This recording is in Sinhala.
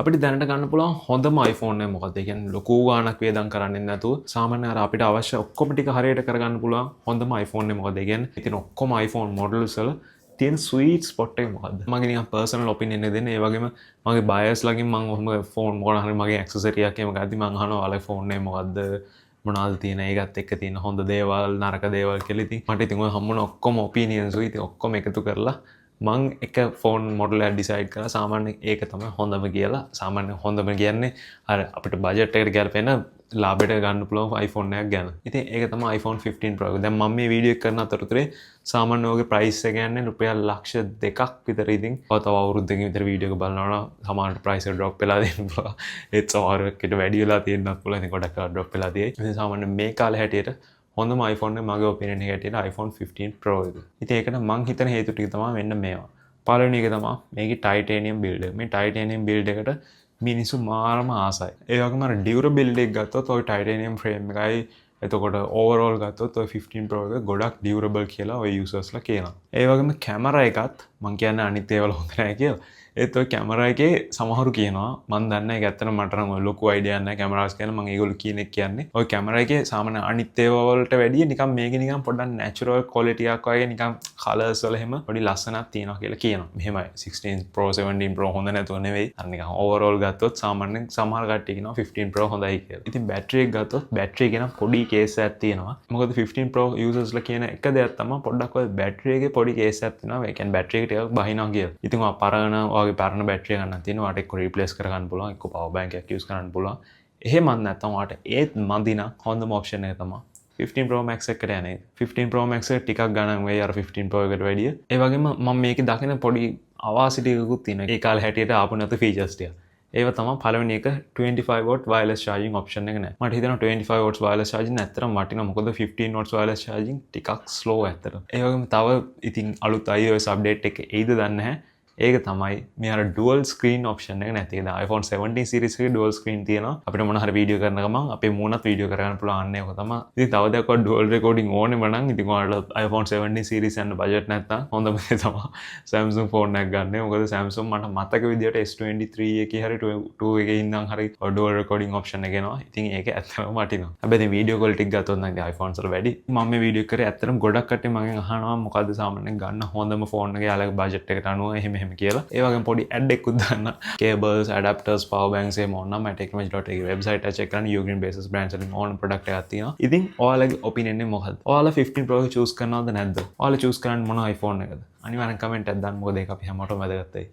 අපිට දැනට ගන්න පුළුවන් හොඳම iPhone එක මොකක්ද? ඒ කියන්නේ ලොකු ගාණක් වේදම් කරන්නේ නැතුව සාමාන්‍ය අර අපිට අවශ්‍ය ඔක්කොම ටික හරියට කරගන්න පුළුවන් හොඳම iPhone එක මොකක්ද? ඒ කියන්නේ ඉතින් ඔක්කොම iPhone models වල තියෙන ස්වීට් ස්පොට් එක මොකක්ද? මගේ නිකන් පර්සනල් ඔපිනියන් එක දෙන්නේ. ඒ වගේම මගේ බයස් ලගින් මම ඔහොම ෆෝන් මොකක් හරි මගේ ඇක්සසරි එකක් එහෙම ගද්දි මම අහනවා ඔයාලගේ ෆෝන් එක මොකද්ද? මොනවද තියෙන ඒකත් එක්ක තියෙන හොඳ දේවල් නරක දේවල් කියලා. ඉතින් මට ඉතින් ඔය හම්බුන ඔක්කොම ඔපිනියන්ස් උයි ඉතින් ඔක්කොම එකතු කරලා මං එක ෆෝන් මොඩල් එකක් ඩිසයිඩ් කරලා සාමාන්‍යයෙන් ඒක තමයි හොඳම කියලා. සාමාන්‍යයෙන් හොඳම කියන්නේ අර අපිට බජට් එකට ගැලපෙන ලාභයට ගන්න පුළුවන් iPhone එකක් ගැන. ඉතින් ඒක තමයි iPhone 15 Pro එක. දැන් මම මේ වීඩියෝ එක කරන අතරතුරේ සාමාන්‍ය ඔයගේ ප්‍රයිස් එක යන්නේ රුපියල් ලක්ෂ 2ක් විතර. ඉතින් තව අවුරුද්දකින් විතර වීඩියෝ එක බලනවා නම් සමහරට ප්‍රයිස් එක ඩ්‍රොප් වෙලා දෙන්න පුළුවන්. ඒත් සමහරකට වැඩි වෙලා තියෙන්නත් පුළුවන්. ඉතින් ගොඩක් ඩ්‍රොප් වෙලා තියෙයි. ඉතින් සාමාන්‍ය මේ කාලේ හැටියට හොඳම iPhone එක මගේ ඔපිනියන් එක හැටියට iPhone 15 Pro එක. ඉතින් ඒකට මං හිතන හේතු ටික තමයි මෙන්න මේවා. පළවෙනි එක තමයි මේකේ ටයිටේනියම් බිල්ඩ් එක. මේ ටයිටේනියම් බිල්ඩ් එකට මිනිස්සු මාරම ආසයි. ඒ වගේම අර ඩියුරබිලිටි එක ගත්තොත් ඔය ටයිටේනියම් ෆ්‍රේම් එකයි එතකොට ඕවරෝල් ගත්තොත් ඔය 15 Pro එක ගොඩක් ඩියුරබල් කියලා ඔය යූසර්ස්ලා කියනවා. ඒ වගේම කැමරා එකත් මං කියන්නේ අනිත් ඒවල හොඳ නැහැ කියලා. ඒත් ඔය කැමරා එකේ සමහරු කියනවා මම දන්නේ ඒක ඇත්තට මට නම් ඔය ලොකු අයිඩියා නැහැ කැමරාස් ගැන. මම ඒගොල්ලෝ කියන එක කියන්නේ ඔය කැමරා එකේ සාමාන්‍ය අනිත් ඒවා වලට වැඩිය නිකන් මේකේ නිකන් පොඩ්ඩක් නැචරල් ක්වොලිටි එකක් වගේ නිකන් කලර්ස් වල එහෙම පොඩි ලස්සනක් තියෙනවා කියලා කියනවා. මෙහෙමයි 16 Pro 17 Pro හොඳ නැතුව නෙවෙයි. අර නිකන් ඕවරෝල් ගත්තොත් සාමාන්‍යයෙන් සමහර කට්ටිය කියනවා 15 Pro හොඳයි කියලා. ඉතින් බැටරි එක ගත්තොත් බැටරි එක නම් පොඩි කේස් එකක් තියෙනවා. මොකද 15 Pro users කියන එක දෙයක් තමයි පොඩ්ඩක් ඔය බැටරි එකේ පොඩි කේස් එකක් තියෙනවා. ඒ කියන්නේ බැටරි එක ටිකක් බහිනවා කියලා. ඉතින් ඔය පරණ වගේ පරණ බැටරි ගන්න තියෙනවා. වාට එක්ක රීප්ලේස් කරගන්න පුළුවන්. එක්ක පවර් බැංක් එකක් යූස් කරන්න පුළුවන්. එහෙමත් නැත්නම් වාට ඒත් මදි නම් හොඳම ඔප්ෂන් එක තමයි 15 Pro Max එකට යන්නේ. 15 Pro Max එක ටිකක් ගණන් වෙයි අර 15 Pro එකට වැඩිය. ඒ වගේම මම මේකේ දකින පොඩි අවාසි ටිකකුත් තියෙනවා. ඒ කාලේ හැටියට ආපු නැතු ෆීචර්ස් ටික. ඒව තමයි පළවෙනි එක 25 watt wireless charging option එක නැහැ. මට හිතෙනවා 25 watts wireless charging ඇත්තටම වටිනවා. මොකද 15 watts wireless charging ටිකක් slow ඇත්තට. ඒ වගේම තව ඉතින් අලුත් iOS update එක එයිද දන්නේ නැහැ. ඒක තමයි මේ අර ඩුවල් ස්ක්‍රීන් ඔප්ෂන් එක නැති. දැන් iPhone 17 series එකේ ඩුවල් ස්ක්‍රීන් තියෙනවා. අපිට මොන හරි වීඩියෝ කරන ගමන් අපේ මූණත් වීඩියෝ කරගන්න පුළුවන්. අන්න ඒක තමයි. ඉතින් තව දෙයක් ඔය ඩුවල් රෙකෝඩින් ඕනෙම නම් ඉතින් ඔයාලට iPhone 17 series යන බජට් නැත්නම් හොඳම දේ තමයි Samsung ෆෝන් එකක් ගන්න. මොකද Samsung මට මතක විදියට S23 එකේ හරි 2 එකේ ඉඳන් හරි ඩුවල් රෙකෝඩින් ඔප්ෂන් එක එනවා. ඉතින් ඒක ඇත්තටම වටිනවා. හැබැයි ඉතින් වීඩියෝ කෝල් ටික ගත්තොත් නම් iPhones වල වැඩි. මම මේ වීඩියෝ කරේ ඇත්තටම ගොඩක් කට්ටිය මගෙන් අහනවා මොකද්ද සාමාන්‍යයෙන් ගන්න හොඳම ෆෝන් එක යාලගේ බජට් එකට අනුව එහෙම කියලා. ඒ වගේම පොඩි ඇඩ් එකකුත් දාන්න. cables, adapters, power banks එහෙම ඕනනම් mytechnology.lk වෙබ්සයිට් එක check කරන්න Ugreen basis brands වලින් ඕන product එකක් තියෙනවා. ඉතින් ඔයාලගේ opinion එක මොකක්ද? ඔයාලා 15 Pro එක choose කරනවද නැද්ද? ඔයාලා choose කරන්නේ මොන iPhone එකද? අනිවාර්යෙන් comment එකක් දාන්න. මොකද ඒක අපි හැමෝටම වැදගත් වෙයි.